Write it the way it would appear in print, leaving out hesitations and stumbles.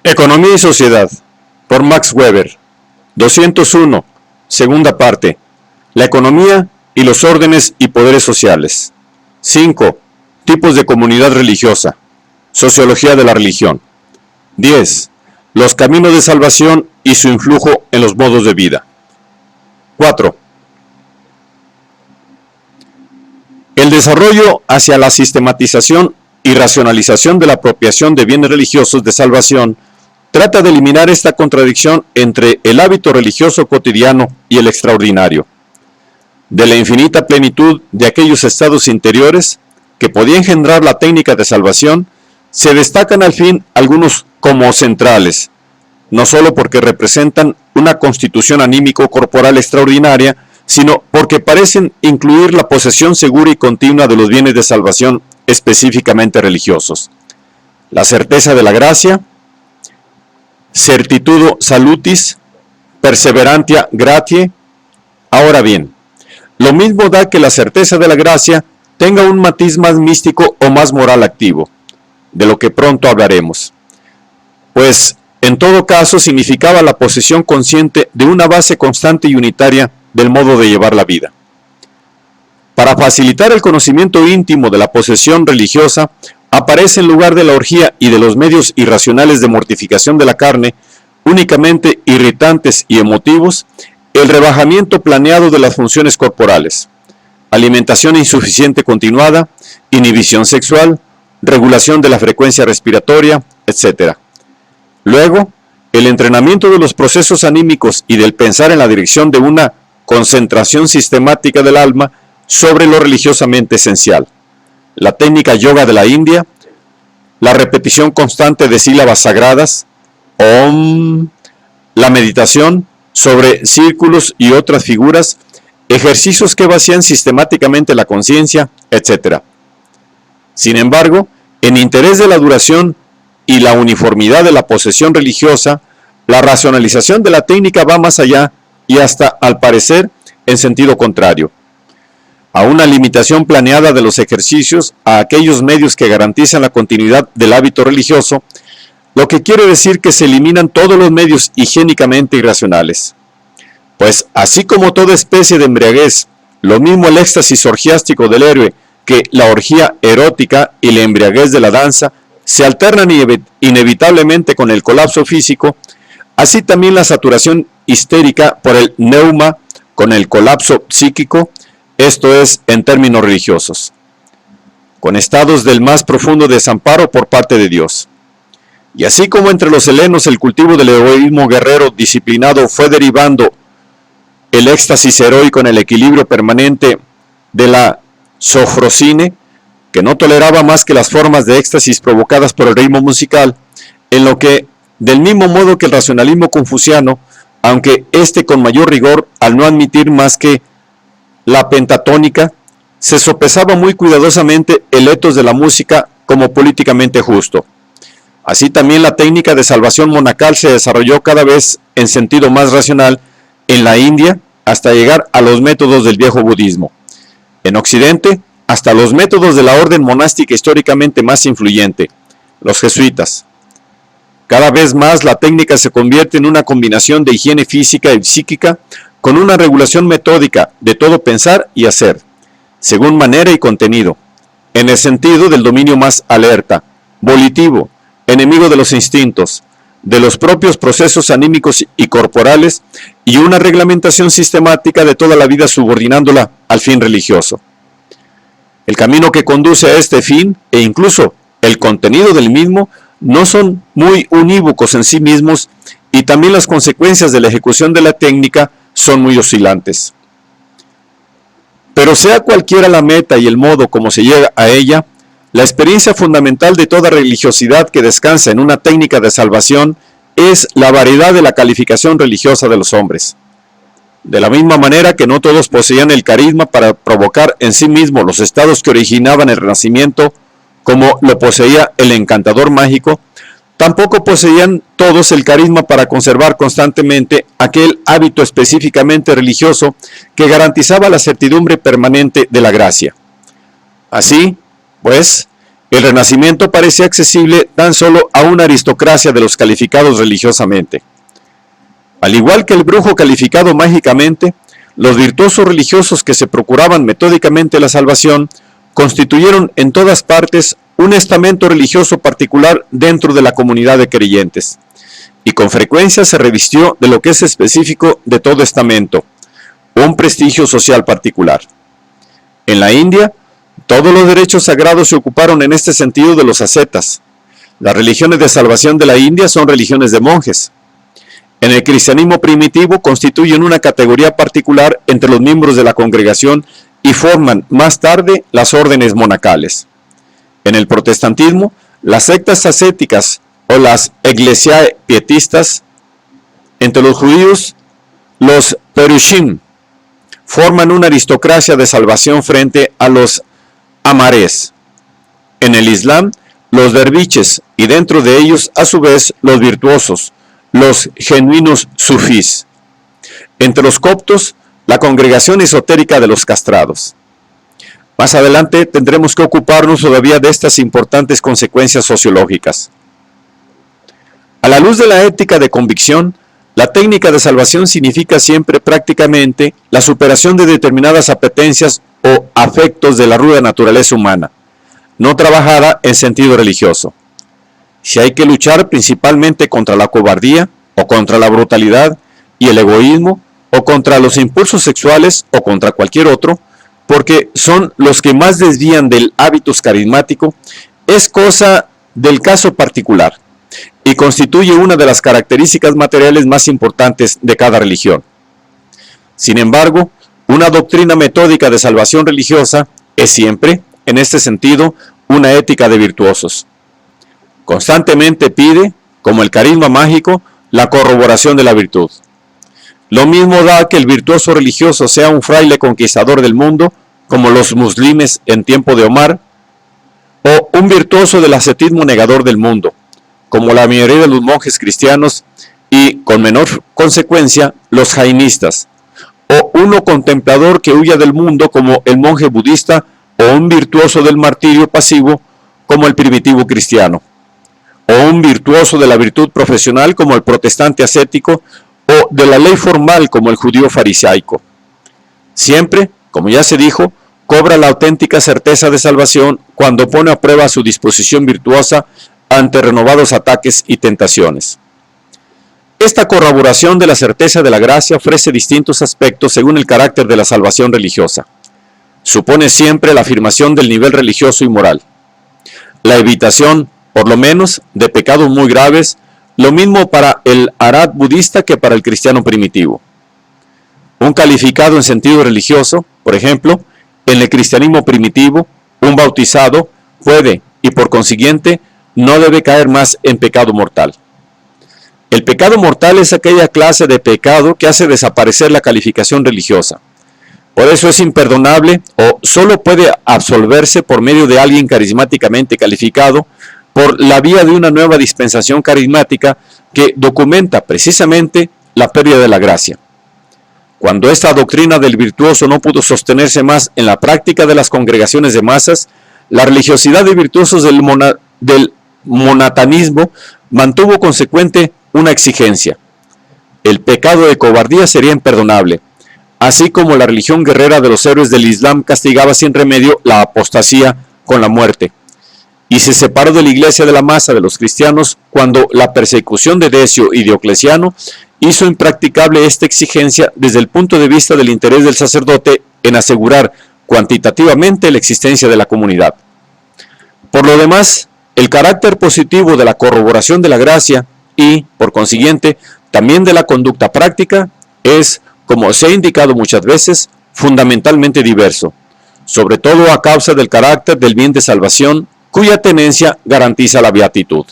Economía y Sociedad, por Max Weber. 201, segunda parte. La economía y los órdenes y poderes sociales. 5. Tipos de comunidad religiosa. Sociología de la religión. 10. Los caminos de salvación y su influjo en los modos de vida. 4. El desarrollo hacia la sistematización y racionalización de la apropiación de bienes religiosos de salvación trata de eliminar esta contradicción entre el hábito religioso cotidiano y el extraordinario. De la infinita plenitud de aquellos estados interiores que podía engendrar la técnica de salvación, se destacan al fin algunos como centrales, no solo porque representan una constitución anímico-corporal extraordinaria, sino porque parecen incluir la posesión segura y continua de los bienes de salvación específicamente religiosos. La certeza de la gracia, certitudo salutis, perseverantia gratiae. Ahora bien, lo mismo da que la certeza de la gracia tenga un matiz más místico o más moral activo, de lo que pronto hablaremos. Pues, en todo caso, significaba la posesión consciente de una base constante y unitaria del modo de llevar la vida. Para facilitar el conocimiento íntimo de la posesión religiosa, aparece en lugar de la orgía y de los medios irracionales de mortificación de la carne, únicamente irritantes y emotivos, el rebajamiento planeado de las funciones corporales, alimentación insuficiente continuada, inhibición sexual, regulación de la frecuencia respiratoria, etc. Luego, el entrenamiento de los procesos anímicos y del pensar en la dirección de una concentración sistemática del alma sobre lo religiosamente esencial. La técnica yoga de la India, la repetición constante de sílabas sagradas, Om, la meditación sobre círculos y otras figuras, ejercicios que vacían sistemáticamente la conciencia, etc. Sin embargo, en interés de la duración y la uniformidad de la posesión religiosa, la racionalización de la técnica va más allá y hasta, al parecer, en sentido contrario, a una limitación planeada de los ejercicios a aquellos medios que garantizan la continuidad del hábito religioso, lo que quiere decir que se eliminan todos los medios higiénicamente irracionales. Pues así como toda especie de embriaguez, lo mismo el éxtasis orgiástico del héroe que la orgía erótica y la embriaguez de la danza se alternan inevitablemente con el colapso físico, así también la saturación histérica por el neuma con el colapso psíquico, esto es, en términos religiosos, con estados del más profundo desamparo por parte de Dios. Y así como entre los helenos el cultivo del heroísmo guerrero disciplinado fue derivando el éxtasis heroico en el equilibrio permanente de la sofrosine, que no toleraba más que las formas de éxtasis provocadas por el ritmo musical, en lo que, del mismo modo que el racionalismo confuciano, aunque éste con mayor rigor al no admitir más que la pentatónica, se sopesaba muy cuidadosamente el etos de la música como políticamente justo. Así también la técnica de salvación monacal se desarrolló cada vez en sentido más racional en la India hasta llegar a los métodos del viejo budismo. En Occidente, hasta los métodos de la orden monástica históricamente más influyente, los jesuitas. Cada vez más la técnica se convierte en una combinación de higiene física y psíquica con una regulación metódica de todo pensar y hacer, según manera y contenido, en el sentido del dominio más alerta, volitivo, enemigo de los instintos, de los propios procesos anímicos y corporales, y una reglamentación sistemática de toda la vida subordinándola al fin religioso. El camino que conduce a este fin, e incluso el contenido del mismo, no son muy unívocos en sí mismos, y también las consecuencias de la ejecución de la técnica son muy oscilantes. Pero sea cualquiera la meta y el modo como se llega a ella, la experiencia fundamental de toda religiosidad que descansa en una técnica de salvación es la variedad de la calificación religiosa de los hombres. De la misma manera que no todos poseían el carisma para provocar en sí mismos los estados que originaban el renacimiento, como lo poseía el encantador mágico, tampoco poseían todos el carisma para conservar constantemente aquel hábito específicamente religioso que garantizaba la certidumbre permanente de la gracia. Así, pues, El Renacimiento parece accesible tan solo a una aristocracia de los calificados religiosamente. Al igual que el brujo calificado mágicamente, los virtuosos religiosos que se procuraban metódicamente la salvación constituyeron en todas partes un estamento religioso particular dentro de la comunidad de creyentes, y con frecuencia se revistió de lo que es específico de todo estamento, un prestigio social particular. En la India, todos los derechos sagrados se ocuparon en este sentido de los ascetas. Las religiones de salvación de la India son religiones de monjes. En el cristianismo primitivo constituyen una categoría particular entre los miembros de la congregación y forman más tarde las órdenes monacales. En el protestantismo, las sectas ascéticas o las eclesiae pietistas, entre los judíos, los perushim, forman una aristocracia de salvación frente a los amarés. En el Islam, los derviches y dentro de ellos, a su vez, los virtuosos, los genuinos sufís. Entre los coptos, la congregación esotérica de los castrados. Más adelante tendremos que ocuparnos todavía de estas importantes consecuencias sociológicas. A la luz de la ética de convicción, la técnica de salvación significa siempre prácticamente la superación de determinadas apetencias o afectos de la ruda naturaleza humana, no trabajada en sentido religioso. Si hay que luchar principalmente contra la cobardía o contra la brutalidad y el egoísmo o contra los impulsos sexuales o contra cualquier otro, porque son los que más desvían del hábitus carismático, es cosa del caso particular y constituye una de las características materiales más importantes de cada religión. Sin embargo, una doctrina metódica de salvación religiosa es siempre, en este sentido, una ética de virtuosos. Constantemente pide, como el carisma mágico, la corroboración de la virtud. Lo mismo da que el virtuoso religioso sea un fraile conquistador del mundo, como los muslimes en tiempo de Omar, o un virtuoso del ascetismo negador del mundo, como la mayoría de los monjes cristianos y, con menor consecuencia, los jainistas, o uno contemplador que huya del mundo como el monje budista, o un virtuoso del martirio pasivo como el primitivo cristiano, o un virtuoso de la virtud profesional como el protestante ascético, o de la ley formal como el judío farisaico. Siempre, como ya se dijo, cobra la auténtica certeza de salvación cuando pone a prueba su disposición virtuosa ante renovados ataques y tentaciones. Esta corroboración de la certeza de la gracia ofrece distintos aspectos según el carácter de la salvación religiosa. Supone siempre la afirmación del nivel religioso y moral, la evitación, por lo menos, de pecados muy graves, lo mismo para el Arhat budista que para el cristiano primitivo. Un calificado en sentido religioso, por ejemplo, en el cristianismo primitivo, un bautizado puede, y por consiguiente, no debe caer más en pecado mortal. El pecado mortal es aquella clase de pecado que hace desaparecer la calificación religiosa. Por eso es imperdonable o solo puede absolverse por medio de alguien carismáticamente calificado, por la vía de una nueva dispensación carismática que documenta precisamente la pérdida de la gracia. Cuando esta doctrina del virtuoso no pudo sostenerse más en la práctica de las congregaciones de masas, la religiosidad de virtuosos del monatanismo mantuvo consecuente una exigencia. El pecado de cobardía sería imperdonable, así como la religión guerrera de los héroes del Islam castigaba sin remedio la apostasía con la muerte, y se separó de la iglesia de la masa de los cristianos cuando la persecución de Decio y Diocleciano hizo impracticable esta exigencia desde el punto de vista del interés del sacerdote en asegurar cuantitativamente la existencia de la comunidad. Por lo demás, el carácter positivo de la corroboración de la gracia y, por consiguiente, también de la conducta práctica es, como se ha indicado muchas veces, fundamentalmente diverso, sobre todo a causa del carácter del bien de salvación cuya tenencia garantiza la beatitud.